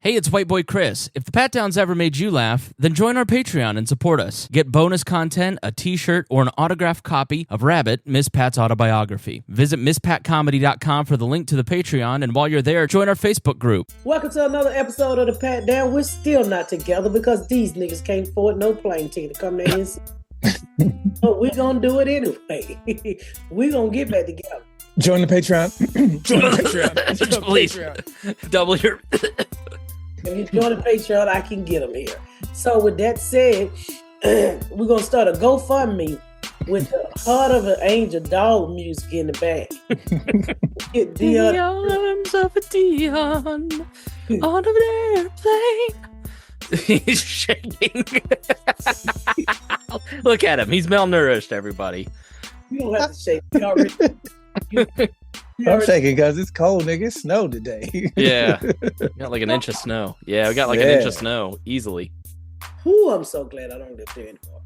Hey, it's White Boy Chris. If the Pat Downs ever made you laugh, then join our Patreon and support us. Get bonus content, a t-shirt, or an autographed copy of Rabbit, Miss Pat's autobiography. Visit MissPatComedy.com for the link to the Patreon, and while you're there, join our Facebook group. Welcome to another episode of the Pat Down. We're still not together because these niggas can't afford no plane ticket to come there. But we're going to do it anyway. We're going to get back together. Join the Patreon. Join the Patreon. Please, double your... If you join the Patreon, I can get them here. So with that said, we're going to start a GoFundMe with the Heart of an Angel dog music in the back. Get Dion. The arms of a Dion on an airplane. He's shaking. Look at him. He's malnourished, everybody. You don't have to shake. You already, I'm shaking because it's cold, nigga. It snowed today. Yeah. We got like an inch of snow. Yeah, we got like an inch of snow easily. Ooh, I'm so glad I don't live there anymore.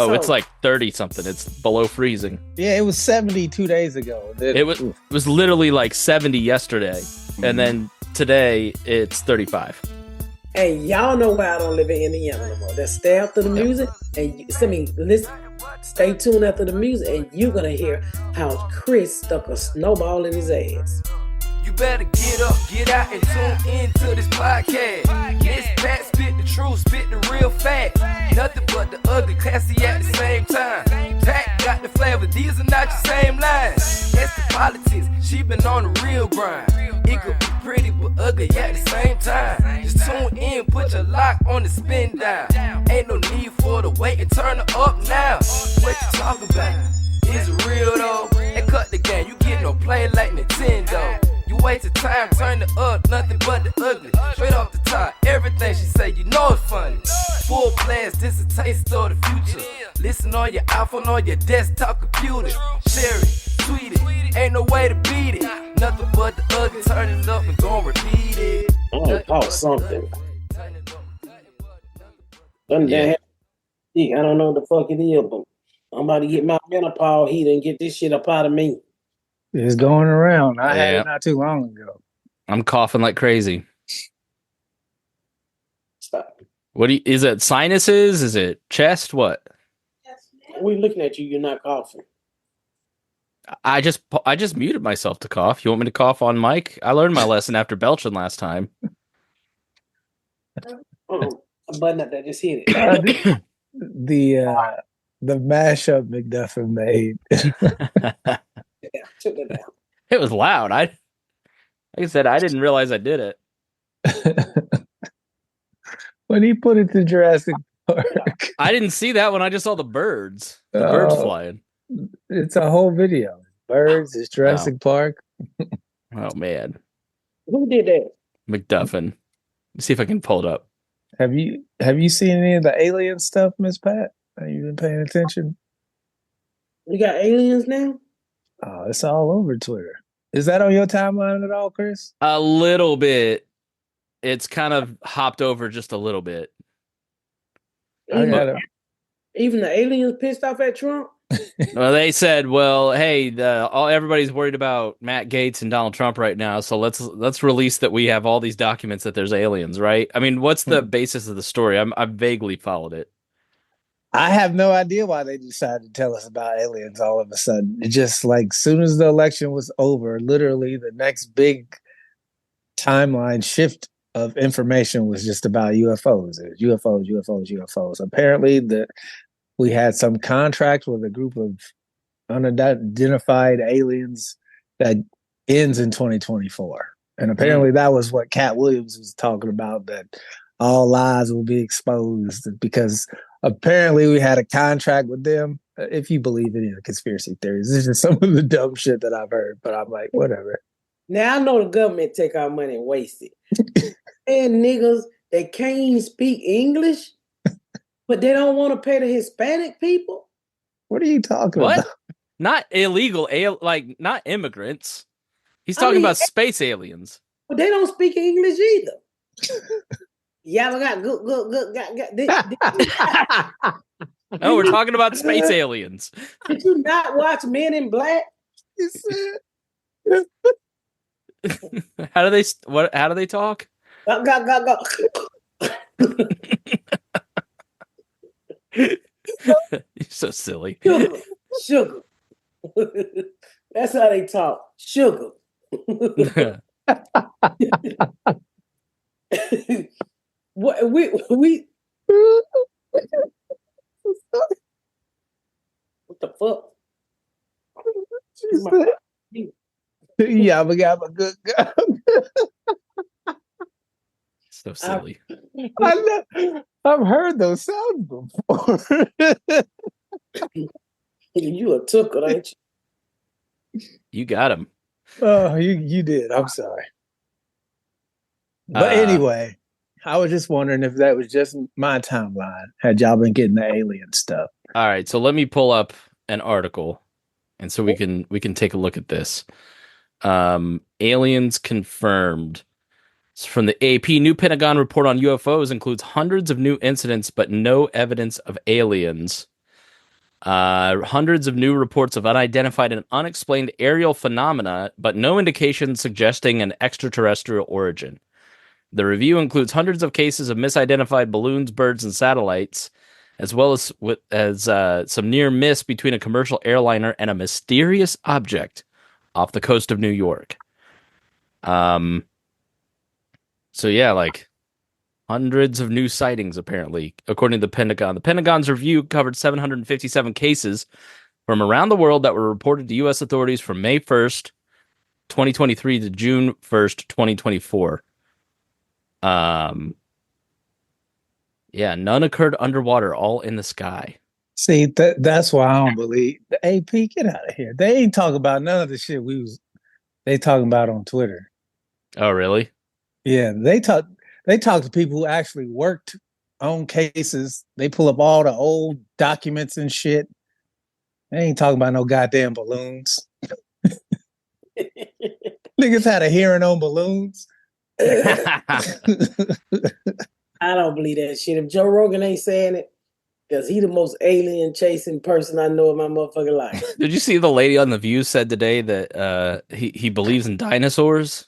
Oh, it's like 30 something. It's below freezing. Yeah, it was 70 2 days ago. It was literally like 70 yesterday. And then today it's 35. Hey, y'all know why I don't live in Indiana no more. Let's stay after the music and listen. Stay tuned after the music, and you're gonna hear how Chris stuck a snowball in his ass. You better get up, get out, and tune into this podcast. This Pat spit the truth, spit the real fact. Nothing but the ugly, classy at the same time. Pat got the flavor, these are not your same lines. It's the politics, she been on the real grind. It could be pretty but ugly at the same time. Just tune in, put your lock on the spin down. Ain't no need for the wait and turn it up now. What you talking about? Is it real though? And cut the game, you get no play like Nintendo. You wasted time, turn it up, nothing but the ugly. Straight off the top, everything she say, you know it's funny. Full blast, this a taste of the future. Listen on your iPhone, on your desktop computer. Share it, tweet it, ain't no way to beat it. Nothing but the ugly, turn it up and gon' repeat it. Oh, something. Yeah. I don't know what the fuck it is, but I'm about to get my menopause heater and get this shit up out of me. It's going around. I had it not too long ago. I'm coughing like crazy. Stop. Is it sinuses? Is it chest? What? We're looking at you. You're not coughing. I just muted myself to cough. You want me to cough on mic? I learned my lesson after belching last time. A button up there, just hit it. The mashup McDuffin made. Yeah, took it down. It was loud. Like I said, I didn't realize I did it. When he put it to Jurassic Park. I didn't see that when I just saw the birds. The birds flying. It's a whole video. Birds, it's Jurassic Park. Oh man. Who did that? McDuffin. Let's see if I can pull it up. Have you seen any of the alien stuff, Miss Pat? Have you been paying attention? We got aliens now? Oh, it's all over Twitter. Is that on your timeline at all, Chris? A little bit. It's kind of hopped over just a little bit. Even the aliens pissed off at Trump? Well, they said, well, hey, everybody's worried about Matt Gaetz and Donald Trump right now, so let's release that we have all these documents that there's aliens, right? I mean, what's the basis of the story? I've vaguely followed it. I have no idea why they decided to tell us about aliens all of a sudden. It just like soon as the election was over, literally the next big timeline shift of information was just about UFOs. It was UFOs. Apparently we had some contract with a group of unidentified aliens that ends in 2024. And apparently that was what Cat Williams was talking about, that all lies will be exposed because apparently we had a contract with them. If you believe any of the conspiracy theories, this is some of the dumb shit that I've heard, but I'm like, whatever. Now I know the government take our money and waste it. And niggas that can't even speak English, but they don't want to pay the Hispanic people. What are you talking about? Not illegal, like not immigrants. He's talking about space aliens. But they don't speak English either. Y'all got good. No, we're talking about space aliens. Did you not watch Men in Black? You said. How do they talk? Go, go, go, go. You're so silly. Sugar. Sugar. That's how they talk. Sugar. What we what the fuck? She said, yabba yabba good girl. So silly. I've heard those sounds before. You a tucker, ain't you? You got him. Oh, you did. I'm sorry. But anyway, I was just wondering if that was just my timeline. Had y'all been getting the alien stuff? All right, so let me pull up an article, and so we can take a look at this. Aliens confirmed. It's from the AP. New Pentagon report on UFOs includes hundreds of new incidents, but no evidence of aliens. Hundreds of new reports of unidentified and unexplained aerial phenomena, but no indication suggesting an extraterrestrial origin. The review includes hundreds of cases of misidentified balloons, birds, and satellites, as well as some near miss between a commercial airliner and a mysterious object off the coast of New York. So yeah, like hundreds of new sightings, apparently, according to the Pentagon. The Pentagon's review covered 757 cases from around the world that were reported to U.S. authorities from May 1st, 2023 to June 1st, 2024. Yeah, none occurred underwater, all in the sky. See, that's why I don't believe the AP. Get out of here. They ain't talking about none of the shit they talking about on Twitter. Oh, really? Yeah, they talk to people who actually worked on cases. They pull up all the old documents and shit. They ain't talking about no goddamn balloons. Niggas had a hearing on balloons. I don't believe that shit. If Joe Rogan ain't saying it, because he the most alien chasing person I know in my motherfucking life. Did you see the lady on The View said today that he believes in dinosaurs?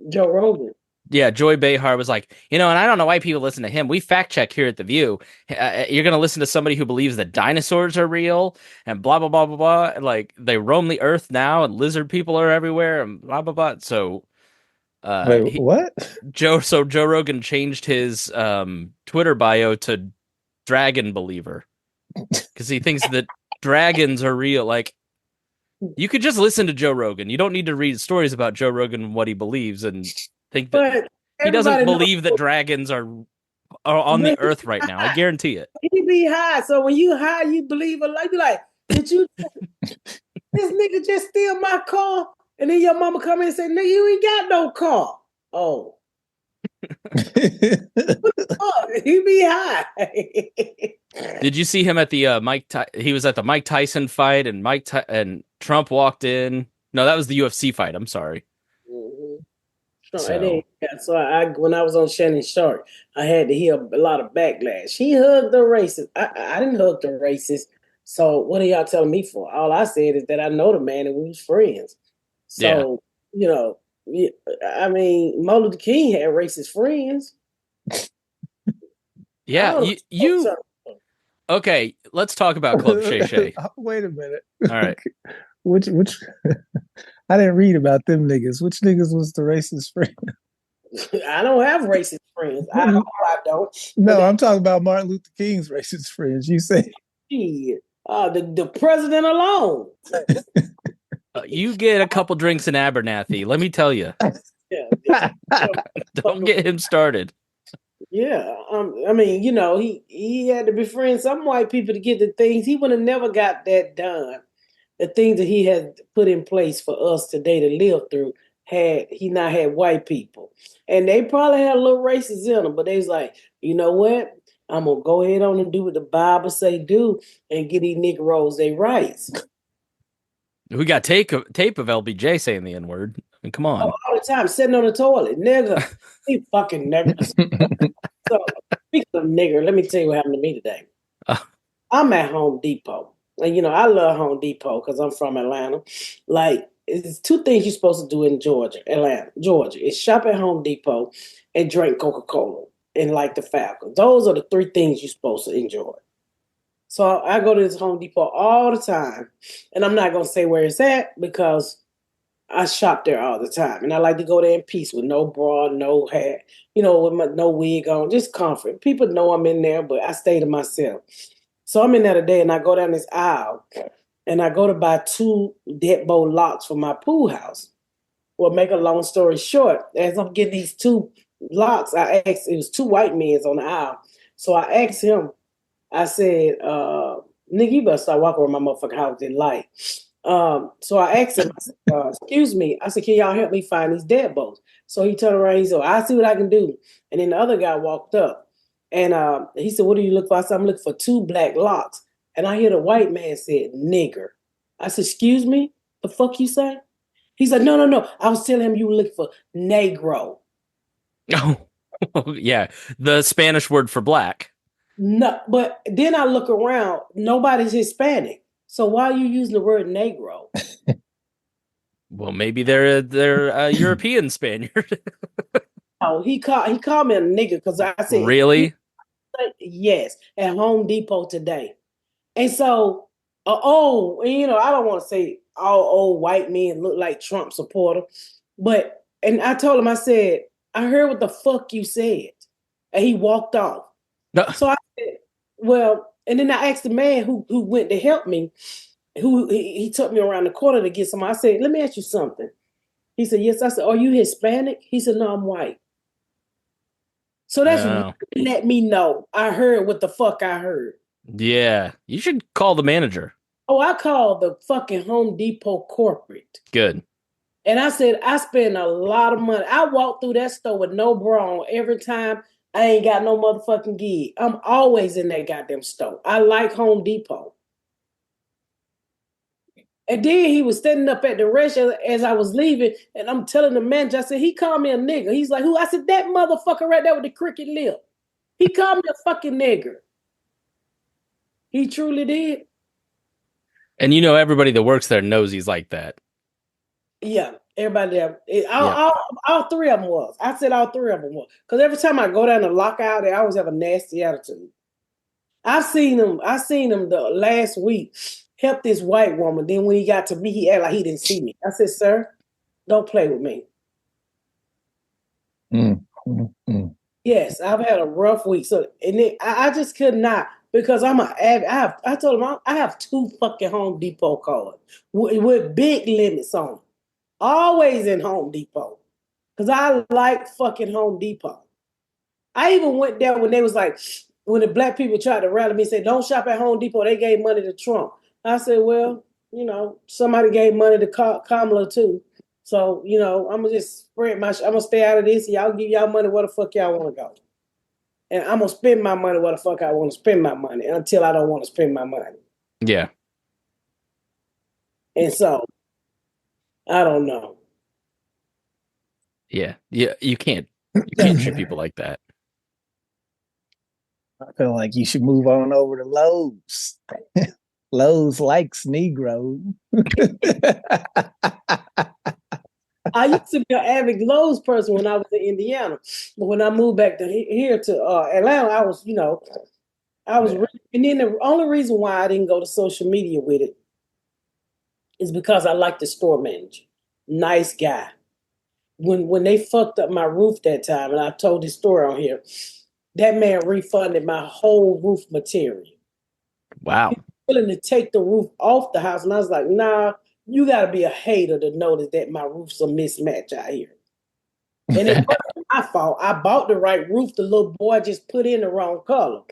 Joe Rogan. Yeah, Joy Behar was like, and I don't know why people listen to him. We fact check here at The View. You're going to listen to somebody who believes that dinosaurs are real and blah, blah, blah, blah, blah. And like they roam the earth now and lizard people are everywhere and blah, blah, blah. So, wait, what? Joe Rogan changed his Twitter bio to dragon believer because he thinks that dragons are real. Like, you could just listen to Joe Rogan. You don't need to read stories about Joe Rogan and what he believes and think that he doesn't believe that dragons are on the earth right now. I guarantee it. He be high, so when you high, you believe it. Like, be like, did you? This nigga just steal my car, and then your mama come in and say, "Nigga, you ain't got no car." Oh, he be high. Did you see him at the he was at the Mike Tyson fight, and and Trump walked in. No, that was the UFC fight. I'm sorry. Mm-hmm. So when I was on Shannon Sharp, I had to hear a lot of backlash. He hugged the racist. I didn't hug the racist. So what are y'all telling me for? All I said is that I know the man and we was friends. So, I mean, Martin Luther King had racist friends. Yeah, you okay, let's talk about Club Shay. Wait a minute. All right. Which I didn't read about them niggas. Which niggas was the racist friend? I don't have racist friends. I don't. No, I'm talking about Martin Luther King's racist friends. You say the president alone. You get a couple drinks in Abernathy. Let me tell you. Don't get him started. Yeah, I mean, he had to befriend some white people to get the things. He would have never got that done. The things that he had put in place for us today to live through, had he not had white people. And they probably had a little racist in them, but they was like, you know what? I'm going to go ahead on and do what the Bible say do and get these Negroes their rights. We got tape of LBJ saying the N-word. I mean, come on. All the time, sitting on the toilet. Nigga. He fucking niggas. So, speaking of nigger, let me tell you what happened to me today. I'm at Home Depot. And, I love Home Depot because I'm from Atlanta. Like, it's two things you're supposed to do in Atlanta, Georgia. It's shop at Home Depot and drink Coca-Cola and like the Falcons. Those are the three things you're supposed to enjoy. So I go to this Home Depot all the time, and I'm not gonna say where it's at because I shop there all the time, and I like to go there in peace with no bra, no hat, with no wig on, just comfort. People know I'm in there, but I stay to myself. So I'm in there today, and I go down this aisle, and I go to buy 2 deadbolt locks for my pool house. Well, make a long story short, as I'm getting these 2 locks, I asked, it was 2 white men on the aisle. So I asked him, I said, nigga, you better start walking around my motherfucking house in light. So I asked him, I said, excuse me. I said, can y'all help me find these deadbolts? So he turned around, he said, I see what I can do. And then the other guy walked up and he said, what do you look for? I said, I'm looking for 2 black locks. And I hear the white man said, nigger. I said, excuse me? The fuck you say? He said, no. I was telling him you were looking for negro. Oh, yeah. The Spanish word for black. No, but then I look around, nobody's Hispanic. So why are you using the word negro? Well, maybe they're a European Spaniard. Oh, he called me a nigger because I said, really? Yes, at Home Depot today. And so, I don't want to say all old white men look like Trump supporter, and I told him, I said, I heard what the fuck you said. And he walked off. No. So I said, well, and then I asked the man who went to help me, he took me around the corner to get some. I said, let me ask you something. He said, yes. I said, are you Hispanic? He said, no, I'm white. So that's let me know. I heard what the fuck I heard. Yeah, you should call the manager. Oh, I called the fucking Home Depot corporate. Good. And I said, I spend a lot of money. I walk through that store with no bra on every time. I ain't got no motherfucking gig. I'm always in that goddamn store. I like Home Depot. And then he was standing up at the register as I was leaving, and I'm telling the manager, I said, he called me a nigger. He's like, who? I said, that motherfucker right there with the crooked lip. He called me a fucking nigger. He truly did. And everybody that works there knows he's like that. Yeah, everybody there. All 3 of them was. I said all 3 of them was. Because every time I go down the lockout, they always have a nasty attitude. I seen him the last week help this white woman. Then when he got to me, he acted like he didn't see me. I said, sir, don't play with me. Yes, I've had a rough week. So, and then I just could not, because I told him I have 2 fucking Home Depot cards with big limits on them. Always in Home Depot. Because I like fucking Home Depot. I even went there when they was like, when the black people tried to rally me and say, don't shop at Home Depot, they gave money to Trump. I said, well, somebody gave money to Kamala too. So, I'm going to just spread I'm going to stay out of this. Y'all give y'all money where the fuck y'all want to go. And I'm going to spend my money where the fuck I want to spend my money until I don't want to spend my money. Yeah. And so, I don't know. Yeah. You can't treat people like that. I feel like you should move on over to Lowe's. Lowe's likes Negro. I used to be an avid Lowe's person when I was in Indiana, but when I moved back to here to Atlanta, I was, and then the only reason why I didn't go to social media with it is because I like the store manager, nice guy. When they fucked up my roof that time, and I told this story on here, that man refunded my whole roof material. Wow. He was willing to take the roof off the house, and I was like, nah. You got to be a hater to notice that my roof's a mismatch out here. And it wasn't my fault. I bought the right roof. The little boy just put in the wrong color.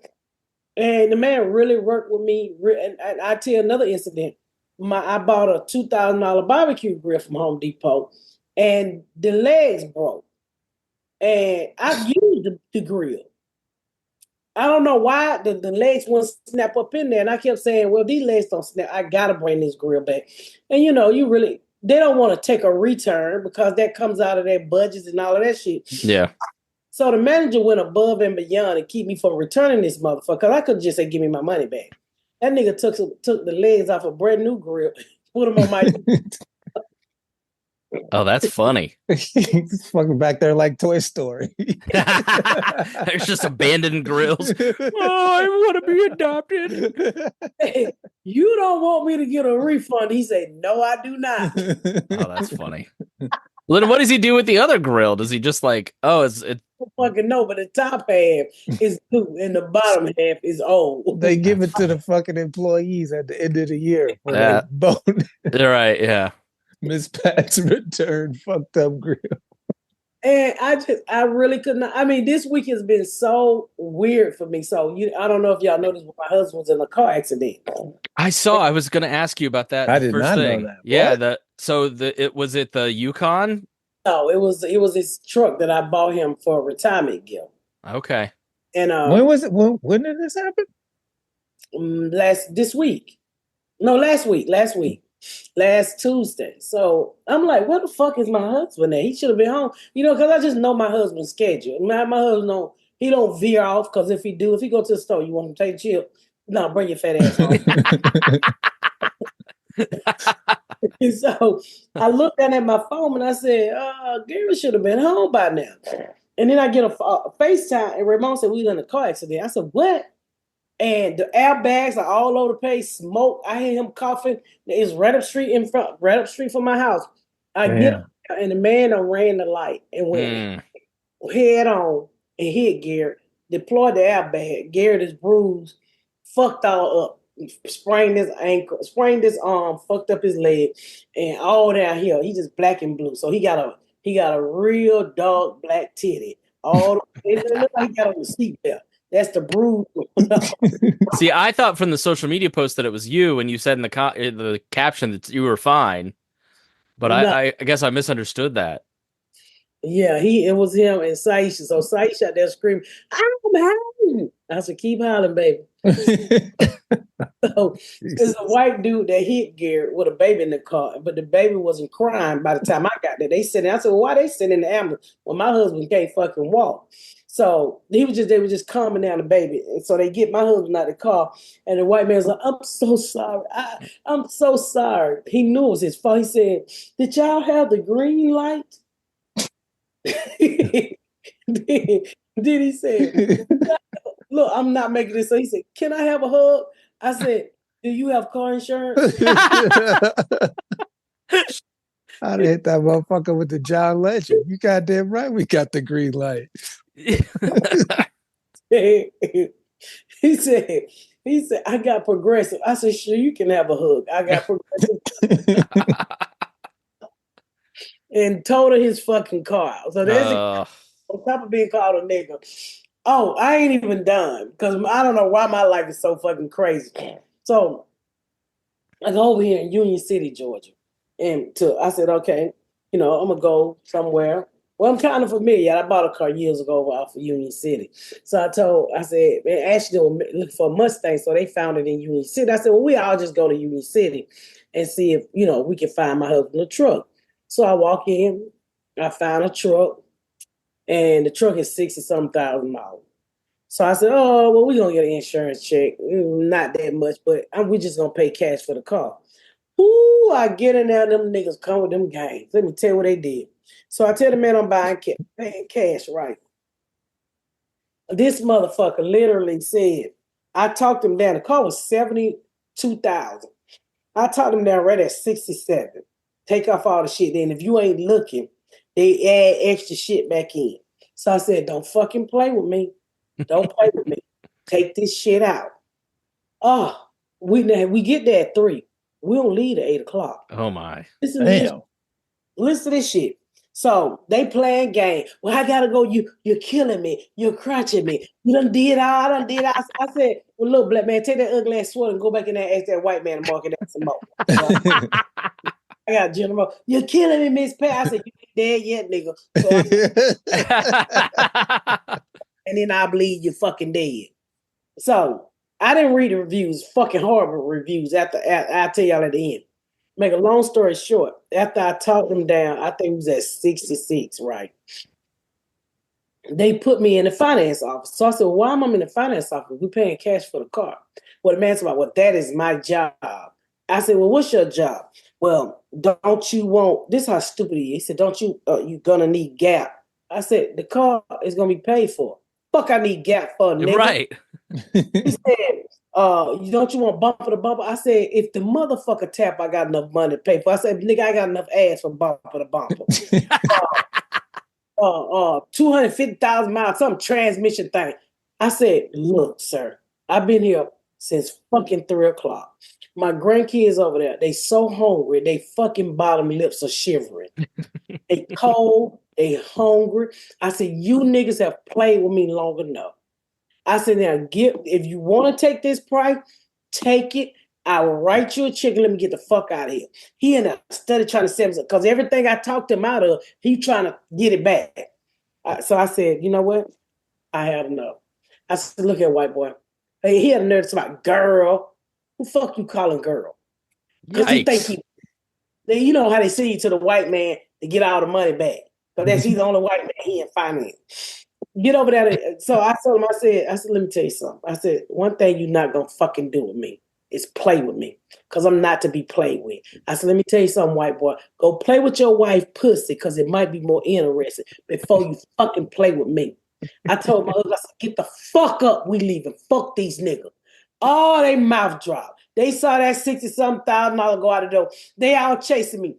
And the man really worked with me. And I tell you another incident. I bought a $2,000 barbecue grill from Home Depot, and the legs broke. And I used the grill. I don't know why the legs wouldn't snap up in there. And I kept saying, well, these legs don't snap. I got to bring this grill back. And, they don't want to take a return because that comes out of their budgets and all of that shit. Yeah. So the manager went above and beyond to keep me from returning this motherfucker, because I could just say, give me my money back. That nigga took the legs off a brand new grill, put them on my Oh, that's funny. He's fucking back there like Toy Story. There's just abandoned grills. Oh, I want to be adopted. Hey, you don't want me to get a refund? He said, no, I do not. Oh, that's funny. Well, then what does he do with the other grill? Does he just like, oh, it's I don't fucking know, but the top half is new and the bottom half is old. They give it to the fucking employees at the end of the year for their Yeah. bonus. You're right, yeah. Miss Pat's return fucked up grill. And I really could not. I mean, this week has been so weird for me. So I don't know if y'all noticed, but my husband was in a car accident. I was going to ask you about that. I the did first not know thing. that. Yeah, What? was it the Yukon? No, it was his truck that I bought him for a retirement gift. Okay. And When was it? When did this happen? last week. Last Tuesday. So I'm like, where the fuck is my husband at? He should have been home. Because I just know my husband's schedule. My husband he don't veer off, because if he go to the store, you want him to take chill? No, bring your fat ass home. And so I looked down at my phone and I said, Gary should have been home by now. And then I get a FaceTime, and Ramon said, we were in a car accident. I said, what? And the airbags are all over the place. Smoke. I hear him coughing. It's right up street from my house. I get up and the man ran the light and went head on and hit Garrett. Deployed the airbag. Garrett is bruised, fucked all up. Sprained his ankle, sprained his arm, fucked up his leg, and all down here. He just black and blue. So he got a real dark black titty. It looked like he got on the seatbelt. That's the bruise. See, I thought from the social media post that it was you, and you said in the caption that you were fine. But No. I guess I misunderstood that. Yeah, it was him and Saisha. So Saisha out there screaming, I'm howling. I said, keep howling, baby. So there's a white dude that hit Garrett with a baby in the car, but the baby wasn't crying by the time I got there. They said, I said, well, why they sitting in the ambulance? Well, my husband can't fucking walk. So they were just calming down the baby. And so they get my husband out of the car, and the white man's like, I'm so sorry. I'm so sorry. He knew it was his fault. He said, did y'all have the green light? Then he said, look, I'm not making this. So he said, can I have a hug? I said, do you have car insurance? I'd hit that motherfucker with the John Legend. You goddamn right, we got the green light. He said, I got Progressive. I said, sure, you can have a hug. I got Progressive. And totaled his fucking car. So there's on top of being called a nigga. Oh, I ain't even done, because I don't know why my life is so fucking crazy. So I go over here in Union City, Georgia. And I said, okay, I'm going to go somewhere. Well, I'm kind of familiar. I bought a car years ago off of Union City. So I said, man, Ashley was looking for a Mustang, so they found it in Union City. I said, well, we all just go to Union City and see if, we can find my husband a truck. So I walk in, I found a truck, and the truck is $60-something thousand. So I said, oh, well, we're going to get an insurance check. Not that much, but we're just going to pay cash for the car. Ooh, I get in there, them niggas come with them games. Let me tell you what they did. So I tell the man I'm paying cash, right? This motherfucker literally said, I talked him down. The car was $72,000. I talked him down right at 67. Take off all the shit. Then if you ain't looking, they add extra shit back in. So I said, don't fucking play with me. Don't play with me. Take this shit out. Oh, we get there at 3. We don't leave at 8 o'clock. Oh my. Listen to this shit. So they playing game. Well, I gotta go. You're killing me. You're crunching me. You done did all. I done did all. I said, well, look, black man, take that ugly ass sweater and go back in there and ask that white man to mark it out some more. I got General. You're killing me, Miss Pat. I said, you ain't dead yet, nigga. So and then I believe you're fucking dead. So I didn't read the reviews, fucking horrible reviews. I'll tell y'all at the end. Make a long story short, after I talked them down, I think it was at 66, right? They put me in the finance office. So I said, why am I in the finance office? We're paying cash for the car. Well, the man said, well, that is my job. I said, well, what's your job? Well, don't you want this? How stupid he is. He said, "Don't you? You gonna need Gap?" I said, "The car is gonna be paid for. Fuck, I need Gap for, nigga." Right. He said, you don't you want bumper to bumper?" I said, "If the motherfucker tap, I got enough money to pay for." I said, "Nigga, I got enough ass for bumper to bumper." 250,000 miles, some transmission thing. I said, "Look, sir, I've been here since fucking 3 o'clock. My grandkids over there, they so hungry, they fucking bottom lips are shivering. They cold, they hungry." I said, "You niggas have played with me long enough." I said, "Now if you want to take this price, take it. I will write you a check and let me get the fuck out of here." He and I started trying to sell me because everything I talked him out of, he trying to get it back. So I said, "You know what? I had enough." I said, "Look at white boy. Hey, he had a nerve to talk about girl. Who fuck you calling girl?" Because he think you know how they send you to the white man to get all the money back. Because he's the only white man he in finance. Get over there. So I told him, I said, let me tell you something. I said, one thing you're not gonna fucking do with me is play with me. Because I'm not to be played with. I said, let me tell you something, white boy. Go play with your wife pussy because it might be more interesting before you fucking play with me. I told my husband, I said, get the fuck up, we leaving. Fuck these niggas. Oh, they mouth dropped. They saw that $60,000 go out the door. They all chasing me.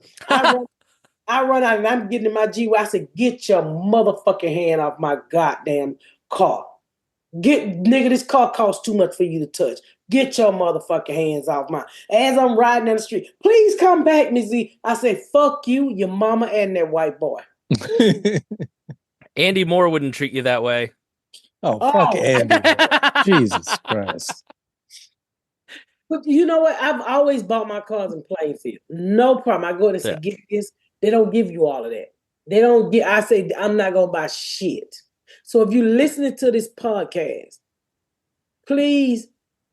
I run out and I'm getting in my G. I said, get your motherfucking hand off my goddamn car. Nigga, this car costs too much for you to touch. Get your motherfucking hands off mine. As I'm riding down the street, please come back, Miss Z. I said, fuck you, your mama, and that white boy. Andy Moore wouldn't treat you that way. Oh, fuck Andy Moore. Jesus Christ. But you know what? I've always bought my cars in Plainfield. No problem. I go in and say, get this. They don't give you all of that. They don't get, I say, I'm not going to buy shit. So if you're listening to this podcast, please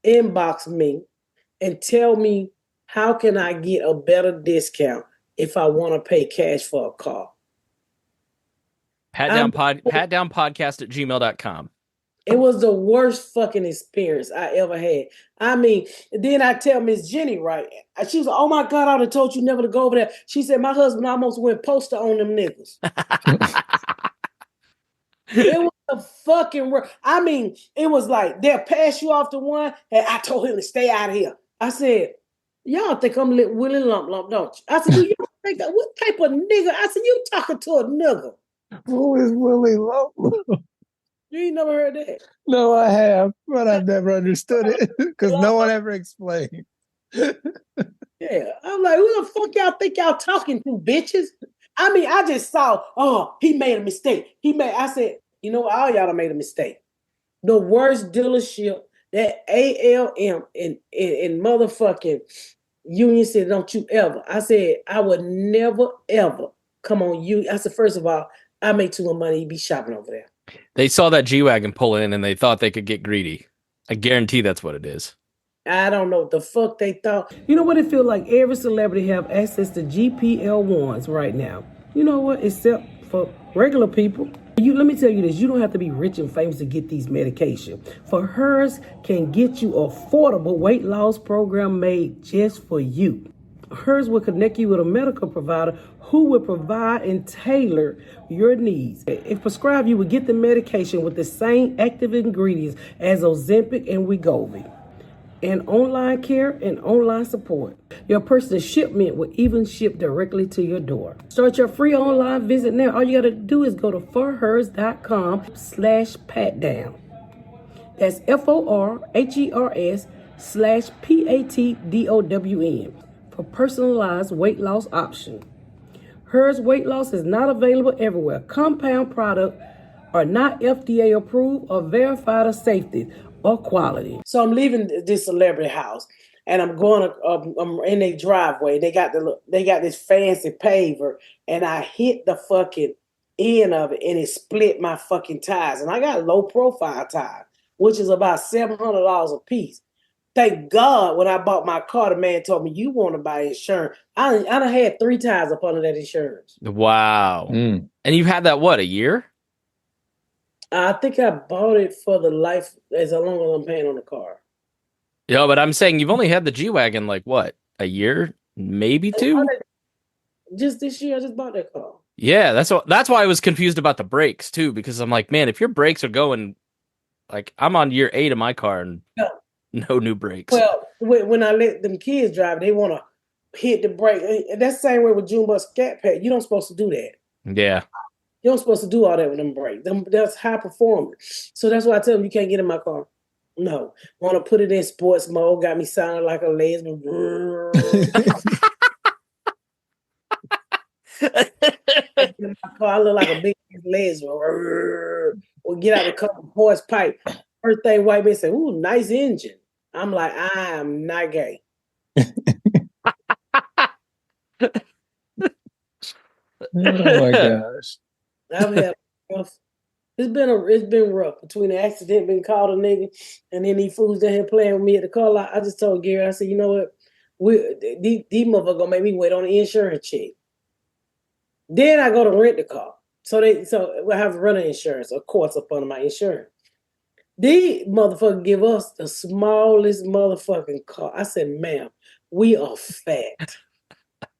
inbox me and tell me how can I get a better discount if I want to pay cash for a car. Patdownpodcast@gmail.com. It was the worst fucking experience I ever had. I mean, then I tell Miss Jenny, right? She was like, oh my God, I would have told you never to go over there. She said, my husband almost went poster on them niggas. It was a fucking I mean, it was like, they'll pass you off to one, and I told him to stay out of here. I said, y'all think I'm Willie Lump, don't you? I said, do you think that? What type of nigga? I said, you talking to a nigga. Who is Willie Lump? You ain't never heard that? No, I have, but I've never understood it because no one ever explained. Yeah, I'm like, who the fuck y'all think y'all talking to, bitches? I mean, I just saw, he made a mistake. I said, you know, all y'all done made a mistake. The worst dealership, that ALM in motherfucking Union City, don't you ever. I said, I would never, ever come on you. I said, first of all, I make too much money to be shopping over there. They saw that G-Wagon pull in and they thought they could get greedy. I guarantee that's what it is. I don't know what the fuck they thought. You know what it feels like? Every celebrity have access to GPL1s right now. You know what? Except for regular people. Let me tell you this. You don't have to be rich and famous to get these medications. For Hers can get you affordable weight loss program made just for you. Hers will connect you with a medical provider who will provide and tailor your needs. If prescribed, you will get the medication with the same active ingredients as Ozempic and Wegovy. And online care and online support. Your personal shipment will even ship directly to your door. Start your free online visit now. All you got to do is go to forhers.com/patdown. That's FORHERS/PATDOWN for personalized weight loss option. Hers weight loss is not available everywhere. Compound products are not FDA approved or verified of safety or quality. So I'm leaving this celebrity house and I'm going I'm in their driveway. They got this fancy paver and I hit the fucking end of it and it split my fucking tires. And I got low profile tires, which is about $700 a piece. Thank God when I bought my car, the man told me, you want to buy insurance. I done had 3 tires up under that insurance. Wow. And you've had that, what, a year? I think I bought it for the life as long as I'm paying on the car. Yeah, but I'm saying you've only had the G-Wagon like what, a year? maybe 2. Just this year, I just bought that car. Yeah, that's why I was confused about the brakes too, because I'm like, man, if your brakes are going, like, I'm on year 8 of my car and no new brakes. Well, when I let them kids drive, they want to hit the brake. And that's the same way with Junebug Scat Pack. You don't supposed to do that. Yeah. You don't supposed to do all that with them brakes. That's high performance. So that's why I tell them you can't get in my car. No. Want to put it in sports mode, got me sounding like a lesbian. I look like a big lesbian. Or get out the car, horse pipe. First thing white man say, ooh, nice engine. I'm like, I am not gay. Oh my gosh. It's been rough between the accident, being called a nigga, and then these fools down here playing with me at the car lot. I just told Gary, I said, you know what? These motherfuckers gonna make me wait on the insurance check. Then I go to rent the car. So I have running insurance, of course, up under my insurance. These motherfuckers give us the smallest motherfucking car. I said, ma'am, we are fat.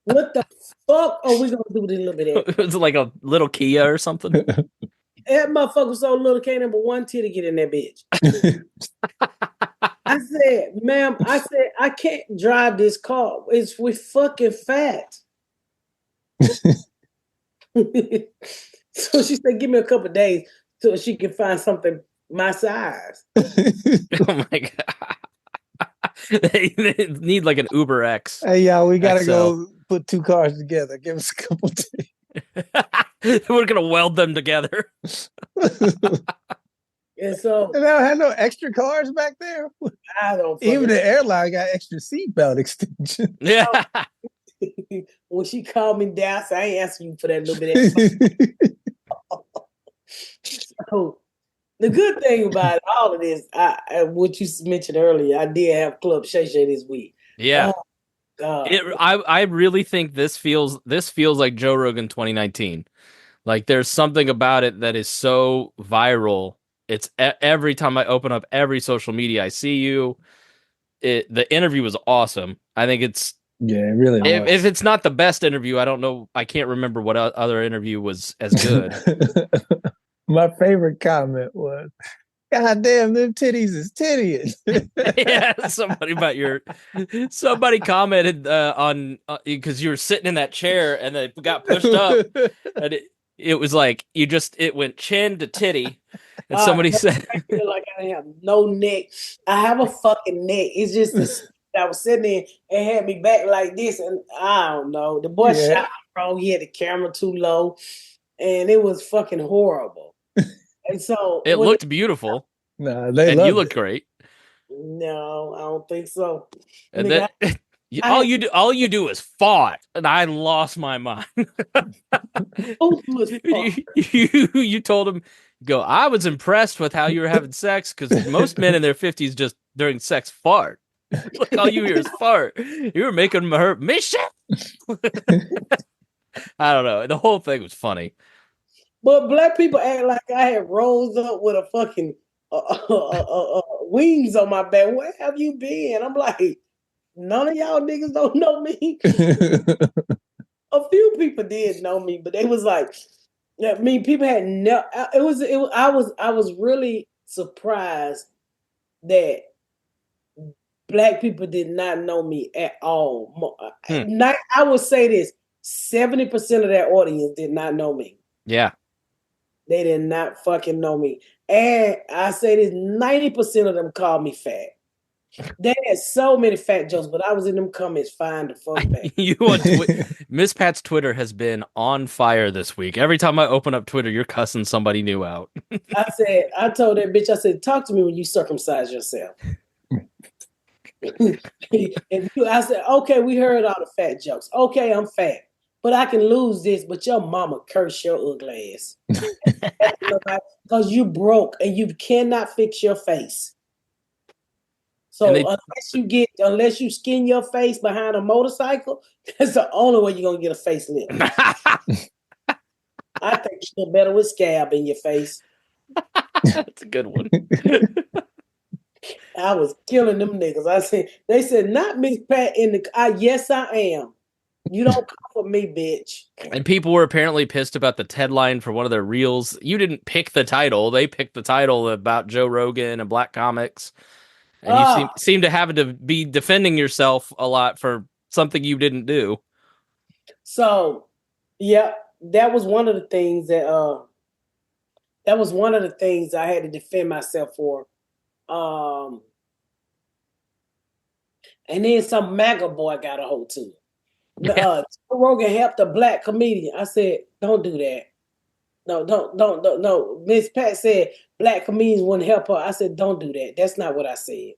What the fuck are we gonna do with this little bit of that? It's like a little Kia or something. That motherfucker was so little, can't number one titty get in that bitch. I said, ma'am, I can't drive this car. We fucking fat. So she said, give me a couple of days so she can find something my size. Oh my god. They need like an Uber X. Hey, y'all, we gotta XL. go put 2 cars together. Give us a couple days. We're gonna weld them together. And so They don't have no extra cars back there. I don't Even the airline got extra seatbelt extension. Yeah. When she called me down, I ain't asking you for that little bit of So the good thing about all of this, what you mentioned earlier, I did have Club Shay this week. Yeah. Oh, God. I really think this feels like Joe Rogan 2019. Like, there's something about it that is so viral. It's every time I open up every social media, I see you. The interview was awesome. I think it's Yeah, it really was. if it's not the best interview, I don't know. I can't remember what other interview was as good. My favorite comment was, God damn, them titties is tittying. Yeah, somebody commented on because you were sitting in that chair and it got pushed up, and it was like it went chin to titty, and somebody said, I feel like I didn't have no neck. I have a fucking neck. It's just I was sitting there and had me back like this, and I don't know. The boy shot wrong. He had the camera too low, and it was fucking horrible. And so it looked beautiful. Nah, you looked great. No, I don't think so. And then all you do is fought, and I lost my mind. You told him, I was impressed with how you were having sex, because most men in their 50s just during sex fart. Look, all you hear is fart. You were making her mission. I don't know. The whole thing was funny. But black people act like I had rose up with a fucking wings on my back. Where have you been? I'm like, none of y'all niggas don't know me. A few people did know me, but they was like, I mean, people had no. I was really surprised that black people did not know me at all. I would say this: 70% of that audience did not know me. Yeah. They did not fucking know me. And I say this, 90% of them called me fat. They had so many fat jokes, but I was in them comments fine to fuck back. Miss Pat's Twitter has been on fire this week. Every time I open up Twitter, you're cussing somebody new out. I told that bitch, I said, talk to me when you circumcise yourself. I said, okay, we heard all the fat jokes. Okay, I'm fat. But I can lose this, but your mama curse your ugly ass. Because you broke and you cannot fix your face. So unless you skin your face behind a motorcycle, that's the only way you're gonna get a facelift. I think you look better with scab in your face. That's a good one. I was killing them niggas. They said, not Miss Pat in the. Yes, I am. You don't come for me, bitch. And people were apparently pissed about the headline for one of their reels. You didn't pick the title; they picked the title about Joe Rogan and Black comics, and you seem to have to be defending yourself a lot for something you didn't do. So, yeah, that was one of the things that I had to defend myself for. And then some MAGA boy got a hold to it. Joe Rogan helped a black comedian. I said, don't do that. No, don't. No. Miss Pat said black comedians wouldn't help her. I said, don't do that. That's not what I said.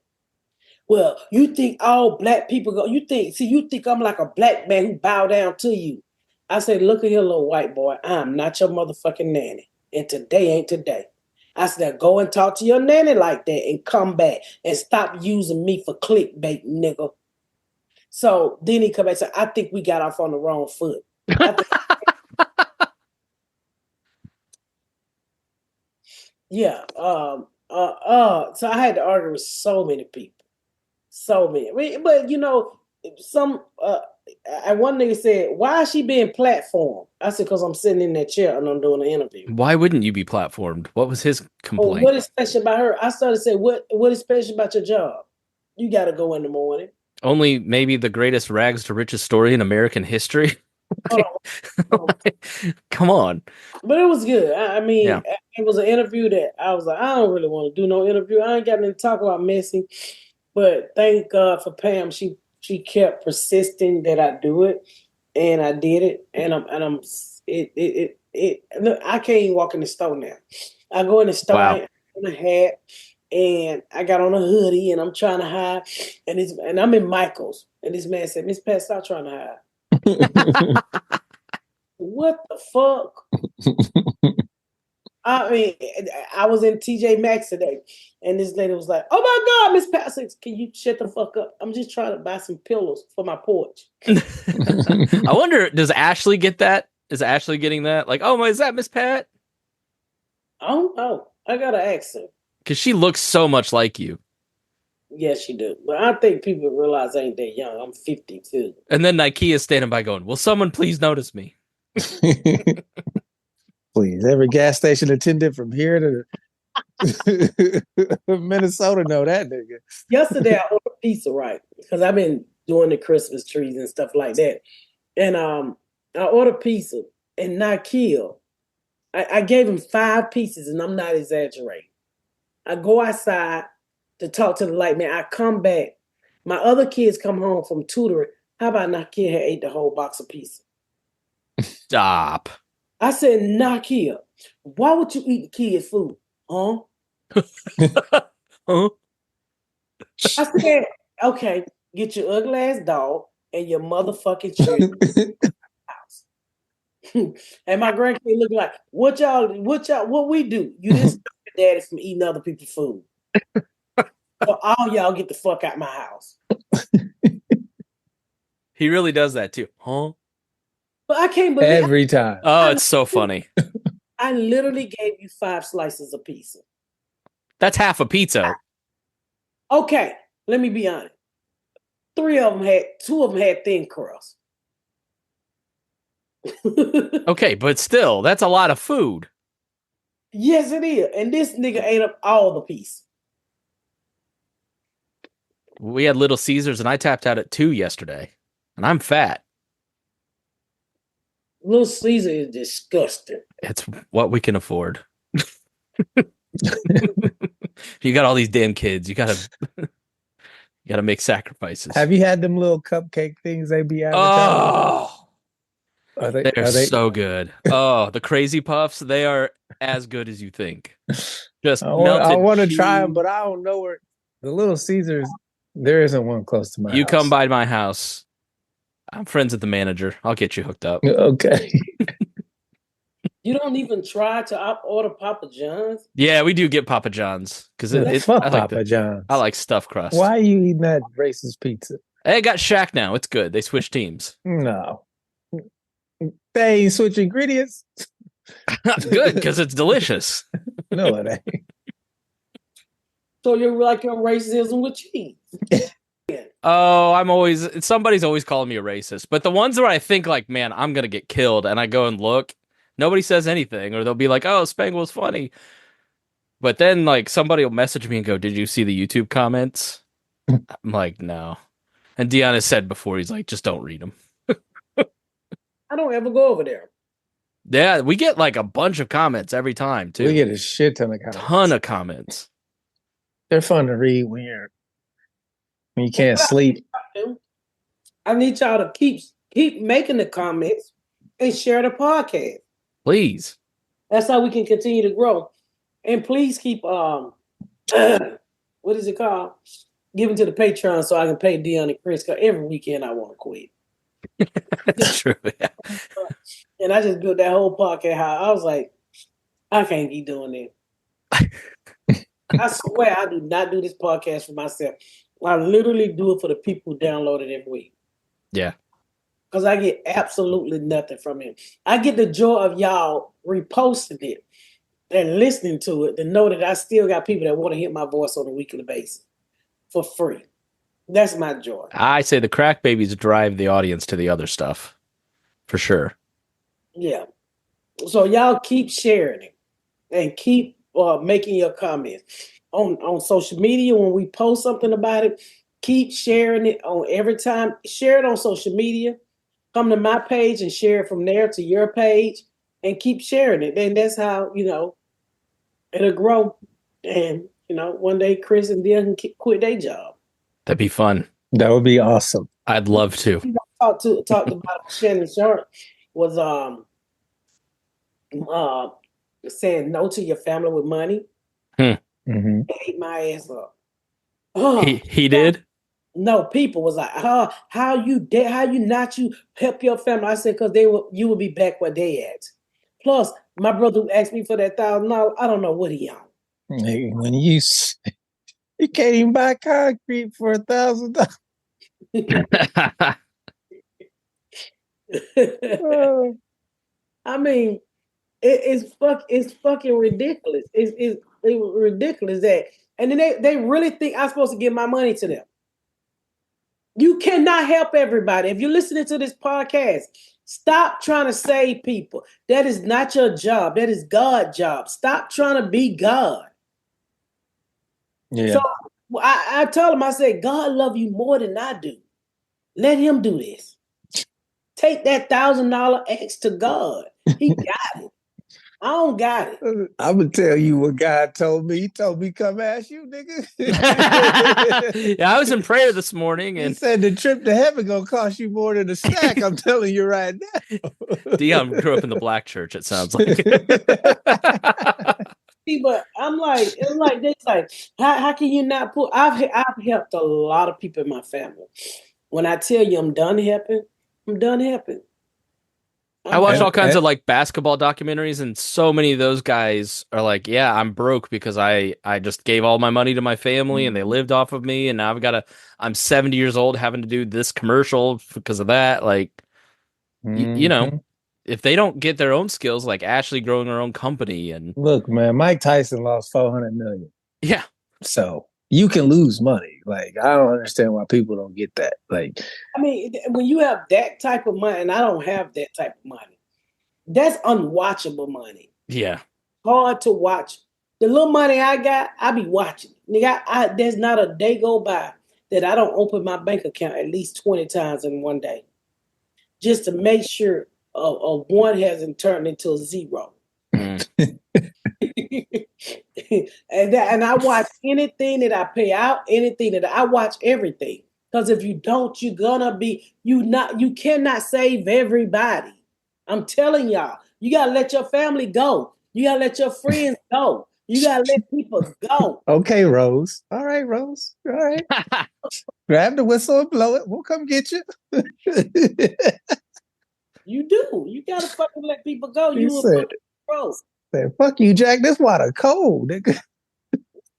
Well, you think all black people go, you think I'm like a black man who bow down to you. I said, look at here, little white boy. I'm not your motherfucking nanny. And today ain't today. I said, go and talk to your nanny like that and come back and stop using me for clickbait, nigga. So then he come back and said, I think we got off on the wrong foot. Yeah. So I had to argue with so many people. So many. But you know, one nigga said, why is she being platformed? I said, because I'm sitting in that chair and I'm doing an interview. Why wouldn't you be platformed? What was his complaint? What is special about her? I started to say, what is special about your job? You got to go in the morning. Only maybe the greatest rags to riches story in American history. Come on. But it was good. I mean, It was an interview that I was like, I don't really want to do no interview. I ain't got nothing to talk about messy. But thank God for Pam. She kept persisting that I do it, and I did it. And look, I can't even walk in the store now. I go in the store, I have on a hat, and I got on a hoodie, and I'm trying to hide, and I'm in Michael's, and this man said, Miss Pat, stop trying to hide. What the fuck? I mean, I was in TJ Maxx today, and this lady was like, "Oh my God, Miss Pat, can you shut the fuck up? I'm just trying to buy some pillows for my porch." I wonder, does Ashley get that? Is Ashley getting that? Like, oh, is that Miss Pat? I don't know. I gotta ask her because she looks so much like you. Yes, she do. But I think people realize I ain't that young. I'm 52. And then Nike is standing by, going, "Will someone please notice me?" Please, every gas station attendant from here to Minnesota know that nigga. Yesterday I ordered pizza, right? Because I've been doing the Christmas trees and stuff like that. And I ordered pizza and Nakia, I gave him 5 pieces, and I'm not exaggerating. I go outside to talk to the light man. I come back. My other kids come home from tutoring. How about Nakia had ate the whole box of pizza? Stop. I said, Nakia, why would you eat the kids' food? Huh? Huh? I said, okay, get your ugly ass dog and your motherfucking children house. And my grandkid looking like, what we do? You didn't stop your daddy from eating other people's food. So all y'all get the fuck out my house. He really does that too. Huh? But I can't believe every time. Oh, it's so funny. I literally gave you 5 slices of pizza. That's half a pizza. Okay, let me be honest. 2 of them had thin crust. Okay, but still, that's a lot of food. Yes, it is. And this nigga ate up all the piece. We had Little Caesars, and I tapped out at 2 yesterday, and I'm fat. Little Caesar is disgusting. It's what we can afford. You got all these damn kids. You gotta make sacrifices. Have you had them little cupcake things they be advertising? Oh, they're so good. Oh, the Crazy Puffs, they are as good as you think. Just I want to try them, but I don't know where the Little Caesars. There isn't one close to my house. You come by my house. I'm friends with the manager. I'll get you hooked up. Okay. You don't even try to order Papa John's? Yeah, we do get Papa John's because Papa John's. I like stuffed crust. Why are you eating that racist pizza? Hey, got Shaq now. It's good. They switched teams. No, they ain't switch ingredients. Good, because it's delicious. No, it ain't. So you're like your racism with cheese. Oh, somebody's always calling me a racist. But the ones where I think like, man, I'm gonna get killed, and I go and look, nobody says anything, or they'll be like, oh, Spangle's funny. But then like somebody will message me and go, did you see the YouTube comments? I'm like, no. And Dion has said before, he's like, just don't read them. I don't ever go over there. Yeah, we get like a bunch of comments every time too. We get a shit ton of comments. Ton of comments. They're fun to read when you can't sleep. I need y'all to keep making the comments and share the podcast. Please. That's how we can continue to grow. And please keep what is it called? Giving to the Patreon so I can pay Dion and Chris, because every weekend I want to quit. That's true. Yeah. And I just built that whole podcast. How I was like, I can't keep doing it. I swear I do not do this podcast for myself. I literally do it for the people who download it every week. Yeah. Because I get absolutely nothing from it. I get the joy of y'all reposting it and listening to it to know that I still got people that want to hear my voice on a weekly basis for free. That's my joy. I say the crack babies drive the audience to the other stuff. For sure. Yeah. So y'all keep sharing it and keep making your comments on social media. When we post something about it, keep sharing it on every time. Share it on social media. Come to my page and share it from there to your page and keep sharing it. And that's how, it'll grow. And, one day Chris and Dion can quit their job. That'd be fun. That would be awesome. I'd love to. Talked about Shannon Sharp was saying no to your family with money. Mm-hmm. Ate my ass up. He did? No, people was like, how you not help your family? I said, because you will be back where they at. Plus, my brother who asked me for that $1,000, I don't know what he on. Hey, when you can't even buy concrete for $1,000. I mean, it's fucking ridiculous. It's ridiculous that, and then they really think I'm supposed to give my money to them. You cannot help everybody. If you're listening to this podcast, stop trying to save people. That is not your job. That is God's job. Stop trying to be God. Yeah. So I told him, I said, God love you more than I do. Let him do this. Take that $1,000 X to God. He got it. I don't got it. I'm going to tell you what God told me. He told me, come ask you, nigga. Yeah, I was in prayer this morning. And he said the trip to heaven going to cost you more than a snack. I'm telling you right now. Dion grew up in the black church, it sounds like. But I'm like, how can you not put? I've helped a lot of people in my family. When I tell you I'm done helping, I'm done helping. I watch all kinds of like basketball documentaries, and so many of those guys are like, yeah, I'm broke because I just gave all my money to my family and they lived off of me, and now I'm 70 years old having to do this commercial because of that. Like, if they don't get their own skills, like Ashley growing her own company, and look, man, Mike Tyson lost $400 million. Yeah. So you can lose money. Like, I don't understand why people don't get that. Like, I mean, when you have that type of money, and I don't have that type of money, that's unwatchable money. Yeah. Hard to watch. The little money I got, I be watching. Nigga, there's not a day go by that I don't open my bank account at least 20 times in one day, just to make sure a one hasn't turned into a zero. And I watch anything that I pay out, anything that I watch everything. Because if you don't, you cannot save everybody. I'm telling y'all, you gotta let your family go. You gotta let your friends go. You gotta let people go. Okay, Rose. All right, Rose. All right. Grab the whistle and blow it. We'll come get you. You do. You gotta fucking let people go. He You said, Rose. fuck you, Jack. This water cold, nigga.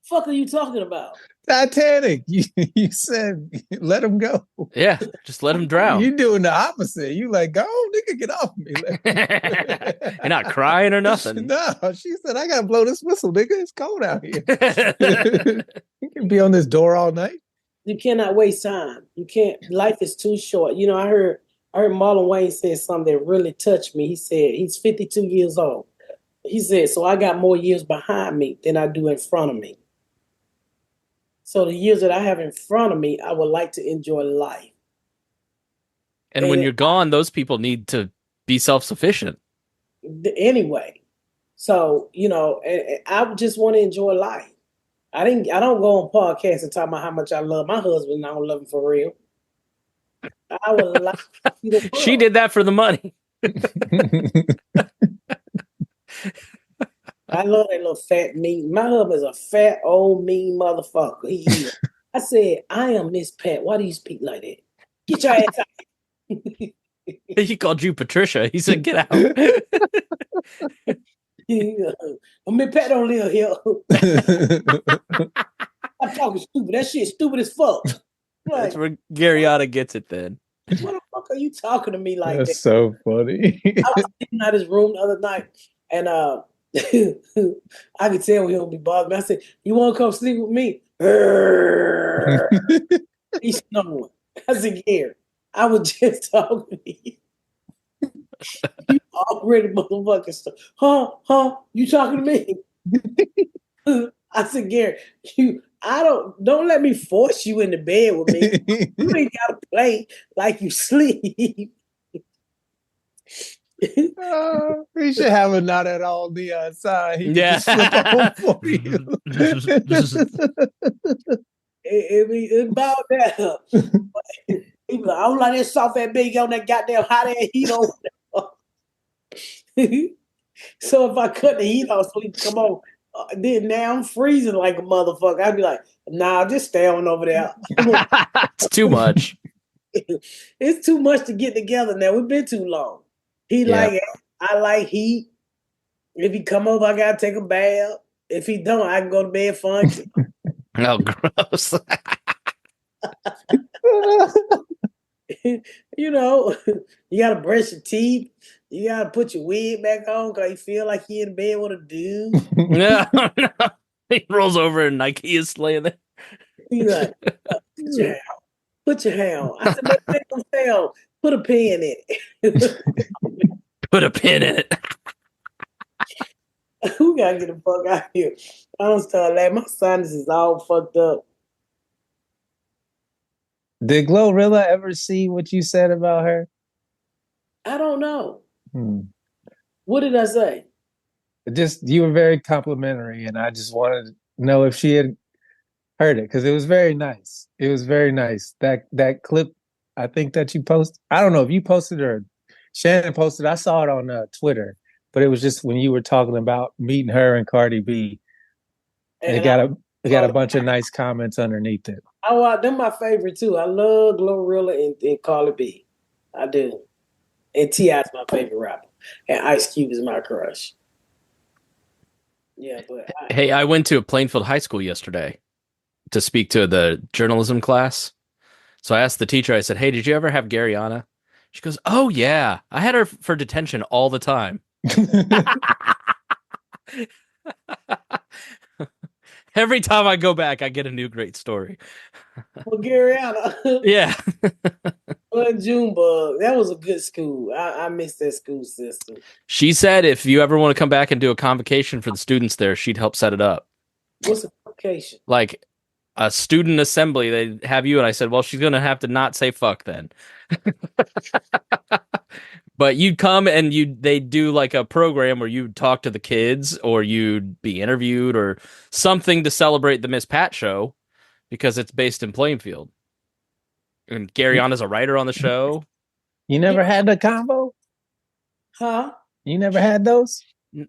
Fuck are you talking about? Titanic. You said let him go. Yeah, just let him drown. You doing the opposite. You like, go, nigga, get off me. You're not crying or nothing. No, she said, I gotta blow this whistle, nigga. It's cold out here. Be on this door all night. You cannot waste time. You can't. Life is too short. You know, I heard Marlon Wayne said something that really touched me. He said he's 52 years old. He said, so I got more years behind me than I do in front of me. So the years that I have in front of me, I would like to enjoy life. And when you're gone, those people need to be self-sufficient. Anyway, so, you know, and I just want to enjoy life. I don't go on podcasts and talk about how much I love my husband and I don't love him for real. I would like to see the world. She did that for the money. I love that little fat mean. My husband is a fat old mean motherfucker. He is. I said, I am Miss Pat. Why do you speak like that? Get your ass out. He called you Patricia. He said, get out. Miss Pat don't live here. I'm talking stupid. That shit stupid as fuck. Like, that's where Garyana gets it then. What the fuck are you talking to me like That's that? so funny. I was sitting out his room the other night and I could tell he don't be bothered me. I said, you want to come sleep with me? He's snoring. I said, yeah. I was just talking to you. You already motherfucking stuff. Huh? You talking to me? I said, Gary, don't let me force you into bed with me. You ain't gotta play like you sleep. We should have a not at all neon sign. He can Yeah. just slip on for you. It about that. He be like, I don't like that soft ass big on that goddamn hot ass heat over there. So if I cut the heat off so he can come on, then now I'm freezing like a motherfucker. I'd be like, nah, just stay on over there. It's too much. It's too much to get together now. We've been too long. He like it. I like heat. If he come over, I gotta take a bath. If he don't, I can go to bed function. Oh, gross. You know, you gotta brush your teeth. You gotta put your wig back on because you feel like you in bed with a dude. No. He rolls over and Nike is laying there. He's like, put your hand on. I said, make them sound. Put a pen in it. Put a pin in it. We gotta get the fuck out of here. I don't start laughing. My sinus is all fucked up. Did Glorilla ever see what you said about her? I don't know. What did I say? Just you were very complimentary, and I just wanted to know if she had heard it because it was very nice. It was very nice. That clip, I think that you posted. I don't know if you posted or Shannon posted. I saw it on Twitter, but it was just when you were talking about meeting her and Cardi B. And it got a bunch of nice comments underneath it. Oh, they're my favorite too. I love Glorilla and Cardi B. I do. And T.I. is my favorite rapper. And Ice Cube is my crush. Yeah, but Hey, I went to Plainfield High School yesterday to speak to the journalism class. So I asked the teacher, I said, hey, did you ever have Garyana? She goes, oh, yeah. I had her for detention all the time. Every time I go back, I get a new great story. Well, Garyana. Yeah. Well, Junebug. That was a good school. I miss that school system. She said if you ever want to come back and do a convocation for the students there, she'd help set it up. What's a convocation? Like a student assembly, they have you. And I said, well, she's going to have to not say fuck then. But you'd come and they'd do like a program where you'd talk to the kids or you'd be interviewed or something to celebrate the Miss Pat show because it's based in Plainfield. And Garyana's a writer on the show. You never had the combo? Huh? You never had those? They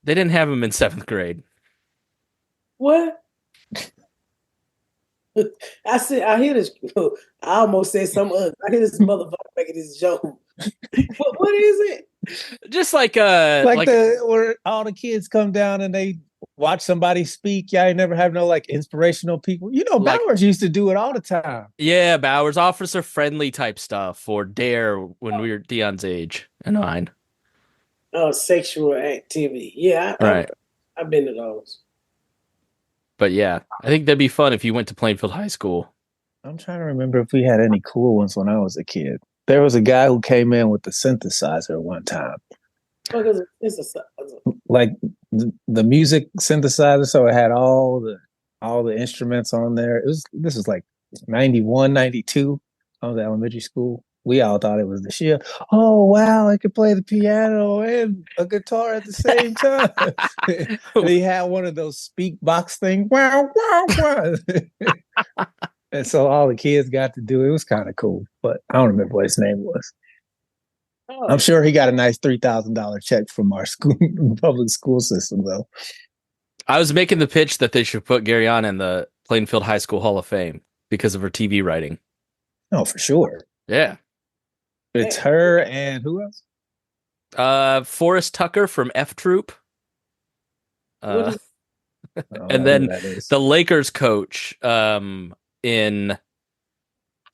didn't have them in 7th grade. What? I hear this. I almost said something else. I hear this motherfucker making this joke. What is it? Just like where all the kids come down and they watch somebody speak. Yeah, I never have no like inspirational people. You know, Bowers used to do it all the time. Yeah, Bowers, officer friendly type stuff or Dare when we were Dion's age and mine. Oh, sexual activity. Yeah, right. I've been to those. But yeah, I think that'd be fun if you went to Plainfield High School. I'm trying to remember if we had any cool ones when I was a kid. There was a guy who came in with the synthesizer one time. Like the music synthesizer, so it had all the instruments on there. This was like 91, 92. I was at elementary school. We all thought it was the shit. Oh wow, I could play the piano and a guitar at the same time. And he had one of those speak box things. Wow, wow, wow. And so all the kids got to do it. It was kind of cool, but I don't remember what his name was. Oh. I'm sure he got a nice $3,000 check from our school, public school system, though. I was making the pitch that they should put Gary on in the Plainfield High School Hall of Fame because of her TV writing. Oh, for sure. Yeah. It's her and who else? Forrest Tucker from F Troop. And then the Lakers coach in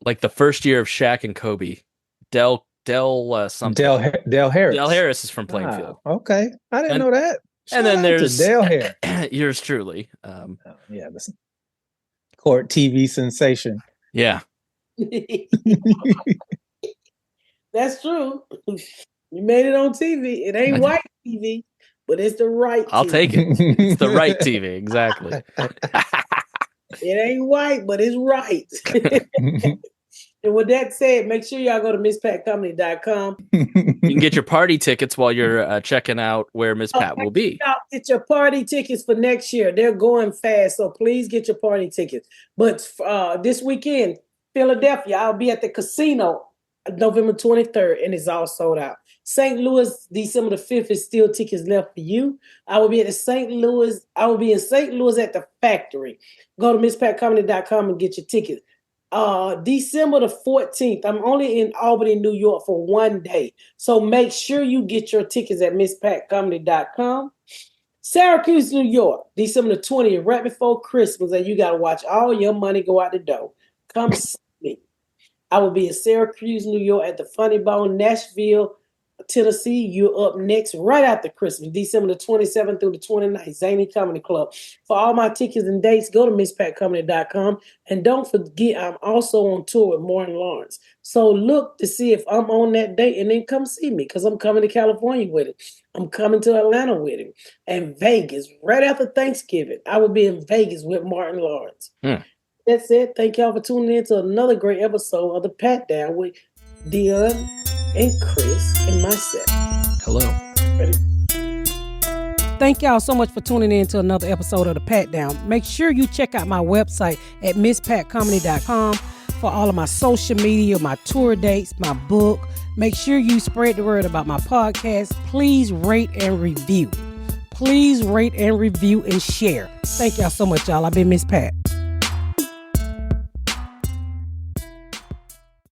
like the first year of Shaq and Kobe, Del something. Del Harris. Del Harris is from Plainfield. Okay, I didn't know that. And then there's Del Harris. Yours truly. Yeah, this court TV sensation. Yeah. That's true. You made it on TV. It ain't white TV, but it's the right TV. I'll take it. It's the right TV, exactly. It ain't white, but it's right. And with that said, make sure y'all go to MissPatComedy.com. You can get your party tickets while you're checking out where Miss Pat will be. Get your party tickets for next year. They're going fast, so please get your party tickets. But this weekend, Philadelphia, I'll be at the casino November 23rd, and it's all sold out. St. Louis, December the 5th, is still tickets left for you. I will be in St. Louis at the Factory. Go to MissPatComedy.com and get your tickets. December the 14th, I'm only in Albany, New York for one day. So make sure you get your tickets at MissPatComedy.com. Syracuse, New York, December the 20th, right before Christmas, and you got to watch all your money go out the door. Come see me. I will be in Syracuse, New York at the Funny Bone, Nashville, Tennessee. You're up next right after Christmas, December the 27th through the 29th, Zany Comedy Club. For all my tickets and dates, go to MissPatComedy.com. And don't forget, I'm also on tour with Martin Lawrence. So look to see if I'm on that date and then come see me because I'm coming to California with it. I'm coming to Atlanta with him. And Vegas, right after Thanksgiving, I will be in Vegas with Martin Lawrence. That's it. Thank y'all for tuning in to another great episode of The Pat Down with Dion and Chris and myself. Hello. Ready? Thank y'all so much for tuning in to another episode of The Pat Down. Make sure you check out my website at MissPatComedy.com for all of my social media, my tour dates, my book. Make sure you spread the word about my podcast. Please rate and review. Please rate and review and share. Thank y'all so much, y'all. I've been Miss Pat.